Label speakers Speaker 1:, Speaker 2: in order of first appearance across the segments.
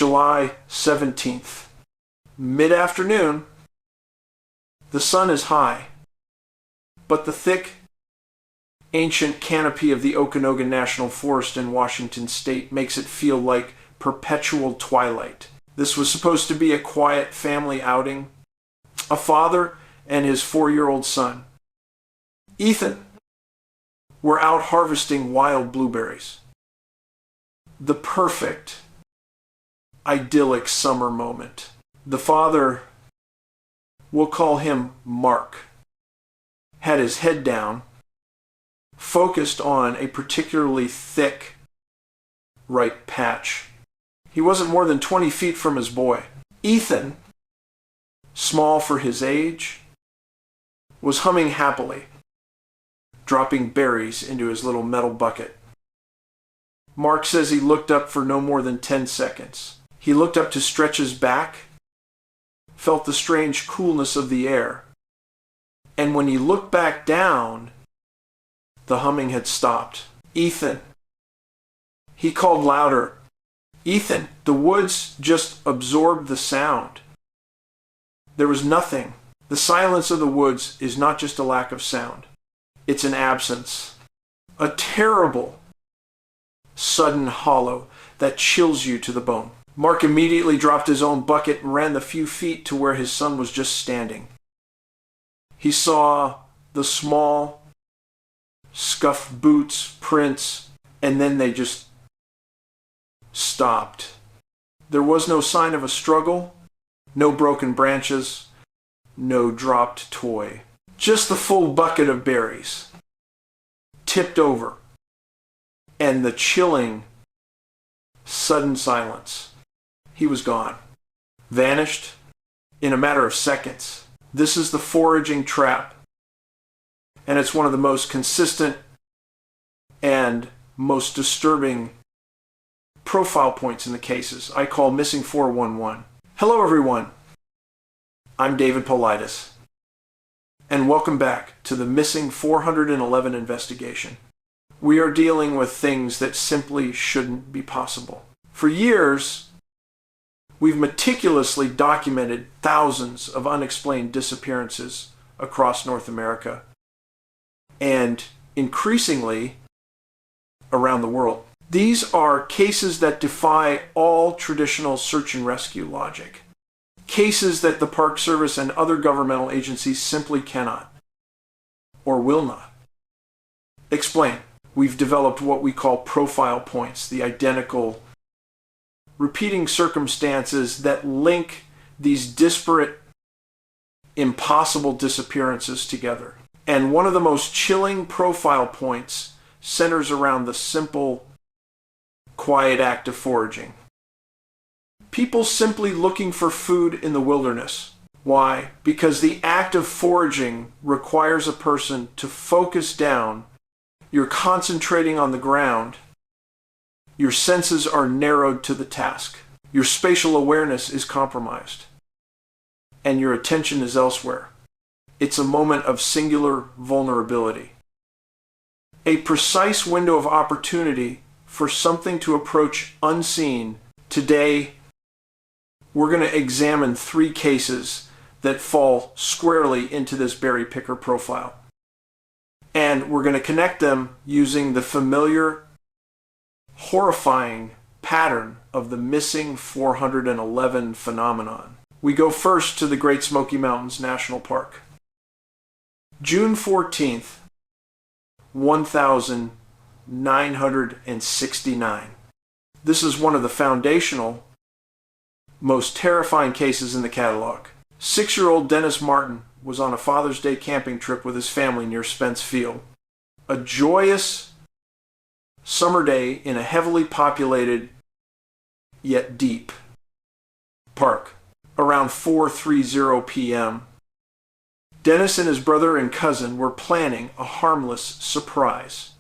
Speaker 1: July 17th. Mid-afternoon. The sun is high, but the thick, ancient canopy of the Okanogan National Forest in Washington state makes it feel like perpetual twilight. This was supposed to be a quiet family outing. A father and his 4-year-old son, Ethan, were out harvesting wild blueberries. The perfect, idyllic summer moment. The father, we'll call him Mark, had his head down, focused on a particularly thick, ripe patch. He wasn't more than 20 feet from his boy. Ethan, small for his age, was humming happily, dropping berries into his little metal bucket. Mark says he looked up for no more than 10 seconds. He looked up to stretch his back, felt the strange coolness of the air, and when he looked back down, the humming had stopped. Ethan. He called louder. Ethan. The woods just absorbed the sound. There was nothing. The silence of the woods is not just a lack of sound. It's an absence. A terrible, sudden hollow that chills you to the bone. Mark immediately dropped his own bucket and ran the few feet to where his son was just standing. He saw the small, scuffed boots, prints, and then they just stopped. There was no sign of a struggle, no broken branches, no dropped toy. Just the full bucket of berries, tipped over, and the chilling, sudden silence. He was gone. Vanished in a matter of seconds. This is the foraging trap, and it's one of the most consistent and most disturbing profile points in the cases. I call Missing 411. Hello everyone, I'm David Paulides, and welcome back to the Missing 411 investigation. We are dealing with things that simply shouldn't be possible. For years, we've meticulously documented thousands of unexplained disappearances across North America, and increasingly around the world. These are cases that defy all traditional search and rescue logic. Cases that the Park Service and other governmental agencies simply cannot, or will not, explain. We've developed what we call profile points, the identical, repeating circumstances that link these disparate, impossible disappearances together. And one of the most chilling profile points centers around the simple, quiet act of foraging. People simply looking for food in the wilderness. Why? Because the act of foraging requires a person to focus down. You're concentrating on the ground. Your senses are narrowed to the task. Your spatial awareness is compromised. And your attention is elsewhere. It's a moment of singular vulnerability. A precise window of opportunity for something to approach unseen. Today, we're going to examine 3 cases that fall squarely into this berry picker profile. And we're going to connect them using the familiar, horrifying pattern of the Missing 411 phenomenon. We go first to the Great Smoky Mountains National Park. June 14th, 1969. This is one of the foundational, most terrifying cases in the catalog. 6-year-old Dennis Martin was on a Father's Day camping trip with his family near Spence Field. A joyous summer day in a heavily populated, yet deep, park. Around 4:30 p.m., Dennis and his brother and cousin were planning a harmless surprise.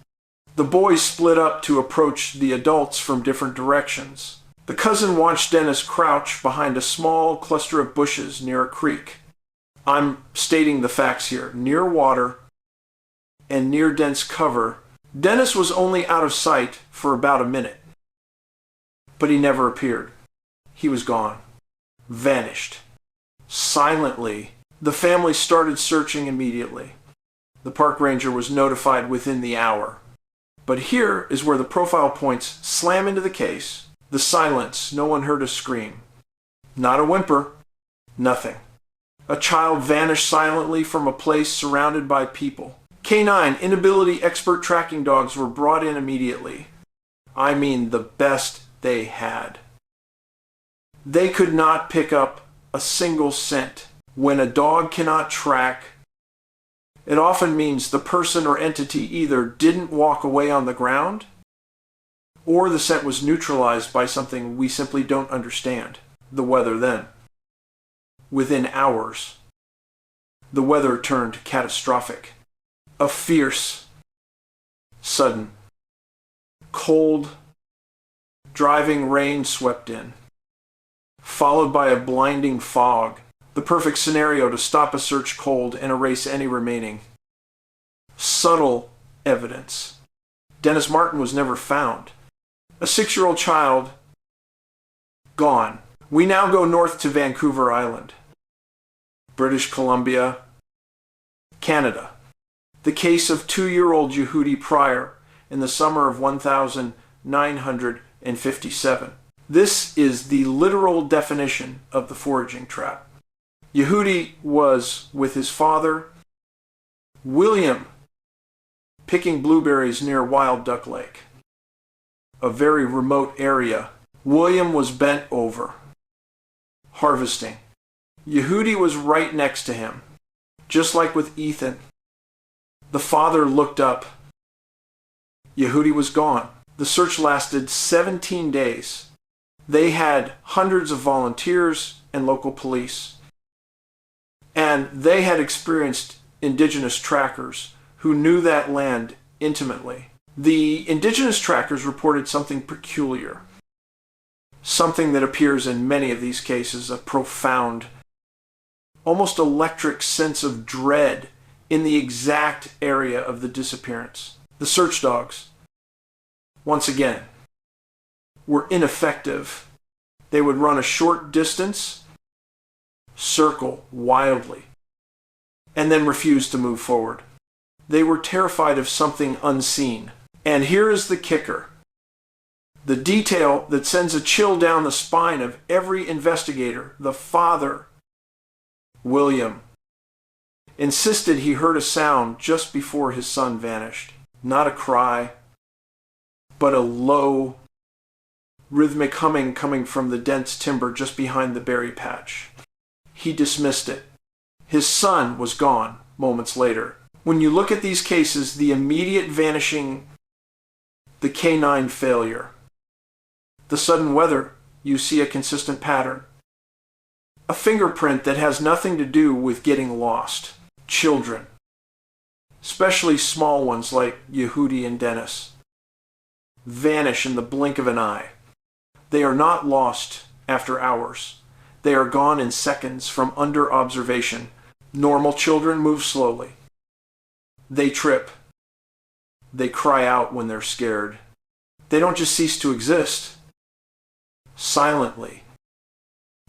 Speaker 1: The boys split up to approach the adults from different directions. The cousin watched Dennis crouch behind a small cluster of bushes near a creek. I'm stating the facts here. Near water and near dense cover. Dennis was only out of sight for about a minute, but he never appeared. he was gone. Vanished. Silently. The family started searching immediately. The park ranger was notified within the hour. But here is where the profile points slam into the case. The silence. No one heard a scream. Not a whimper. Nothing. A child vanished silently from a place surrounded by people. Canine inability expert tracking dogs were brought in immediately. I mean the best they had. They could not pick up a single scent. When a dog cannot track, it often means the person or entity either didn't walk away on the ground, or the scent was neutralized by something we simply don't understand. The weather then. Within hours, the weather turned catastrophic. A fierce, sudden, cold, driving rain swept in, followed by a blinding fog, the perfect scenario to stop a search cold and erase any remaining. Subtle evidence. Dennis Martin was never found. A 6-year-old child, gone. We now go north to Vancouver Island, British Columbia, Canada. The case of 2-year-old Yehudi Prior in the summer of 1957. This is the literal definition of the foraging trap. Yehudi was with his father, William, picking blueberries near Wild Duck Lake, a very remote area. William was bent over, harvesting. Yehudi was right next to him, just like with Ethan. The father looked up. Yehudi was gone. The search lasted 17 days. They had hundreds of volunteers and local police. And they had experienced indigenous trackers who knew that land intimately. The indigenous trackers reported something peculiar. Something that appears in many of these cases, a profound, almost electric sense of dread in the exact area of the disappearance. The search dogs, once again, were ineffective. They would run a short distance, circle wildly, and then refuse to move forward. They were terrified of something unseen. And here is the kicker. The detail that sends a chill down the spine of every investigator. The father, William, insisted he heard a sound just before his son vanished. Not a cry, but a low, rhythmic humming coming from the dense timber just behind the berry patch. He dismissed it. His son was gone moments later. When you look at these cases, the immediate vanishing, the canine failure, the sudden weather, you see a consistent pattern. A fingerprint that has nothing to do with getting lost. Children, especially small ones like Yehudi and Dennis, vanish in the blink of an eye. They are not lost after hours. They are gone in seconds from under observation. Normal children move slowly. They trip. They cry out when they're scared. They don't just cease to exist. Silently.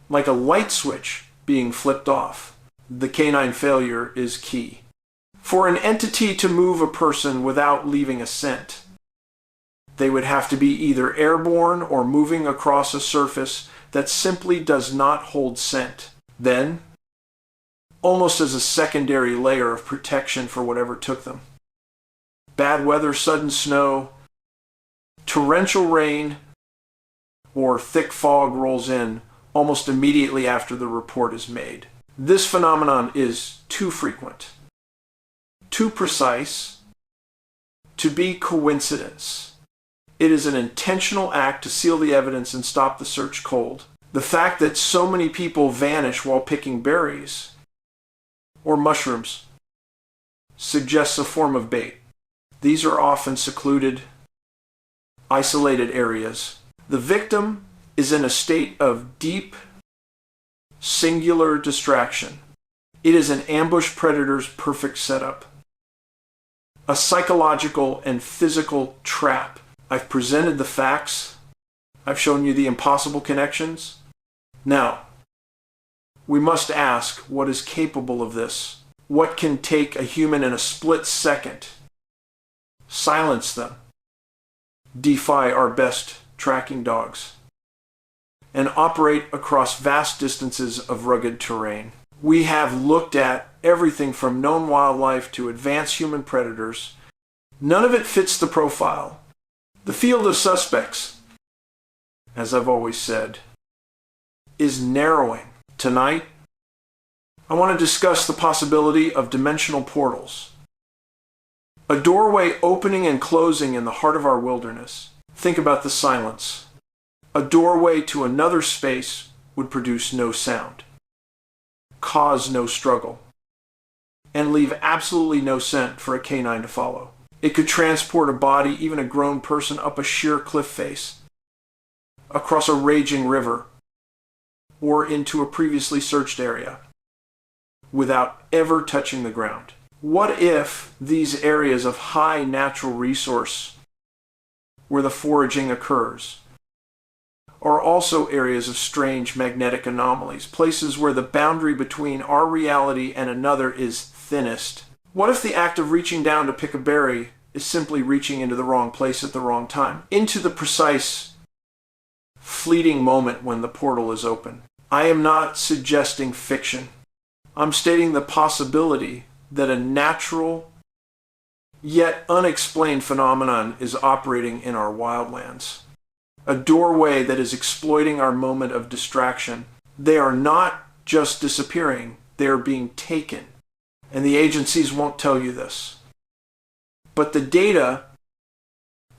Speaker 1: Like a light switch being flipped off. The canine failure is key. For an entity to move a person without leaving a scent, they would have to be either airborne or moving across a surface that simply does not hold scent. Then, almost as a secondary layer of protection for whatever took them. Bad weather, sudden snow, torrential rain, or thick fog rolls in almost immediately after the report is made. This phenomenon is too frequent, too precise, to be coincidence. It is an intentional act to seal the evidence and stop the search cold. The fact that so many people vanish while picking berries or mushrooms suggests a form of bait. These are often secluded, isolated areas. The victim is in a state of deep, singular distraction. It is an ambush predator's perfect setup. A psychological and physical trap. I've presented the facts. I've shown you the impossible connections. Now, we must ask what is capable of this. What can take a human in a split second, silence them, defy our best tracking dogs, and operate across vast distances of rugged terrain? We have looked at everything from known wildlife to advanced human predators. None of it fits the profile. The field of suspects, as I've always said, is narrowing. Tonight, I want to discuss the possibility of dimensional portals. A doorway opening and closing in the heart of our wilderness. Think about the silence. A doorway to another space would produce no sound, cause no struggle, and leave absolutely no scent for a canine to follow. It could transport a body, even a grown person, up a sheer cliff face, across a raging river, or into a previously searched area, without ever touching the ground. What if these areas of high natural resource, where the foraging occurs, are also areas of strange magnetic anomalies, places where the boundary between our reality and another is thinnest? What if the act of reaching down to pick a berry is simply reaching into the wrong place at the wrong time, into the precise, fleeting moment when the portal is open? I am not suggesting fiction. I'm stating the possibility that a natural, yet unexplained phenomenon is operating in our wildlands. A doorway that is exploiting our moment of distraction. They are not just disappearing, they are being taken. And the agencies won't tell you this. But the data,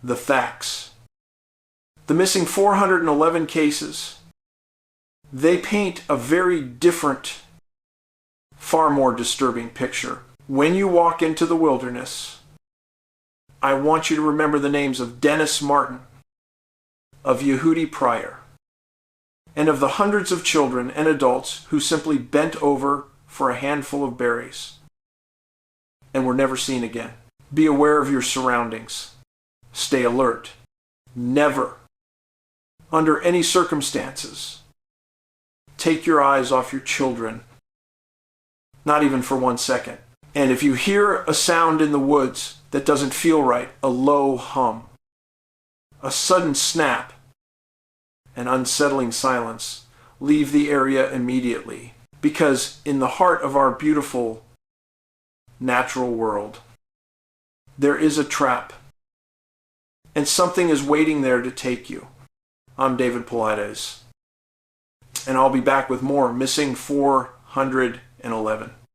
Speaker 1: the facts, the missing 411 cases, they paint a very different, far more disturbing picture. When you walk into the wilderness, I want you to remember the names of Dennis Martin, of Yehudi Prior, and of the hundreds of children and adults who simply bent over for a handful of berries and were never seen again. Be aware of your surroundings. Stay alert. Never, under any circumstances, take your eyes off your children, not even for 1 second. And if you hear a sound in the woods that doesn't feel right, a low hum, a sudden snap, an unsettling silence, leave the area immediately. Because in the heart of our beautiful natural world, there is a trap, and something is waiting there to take you. I'm David Paulides, and I'll be back with more Missing 411.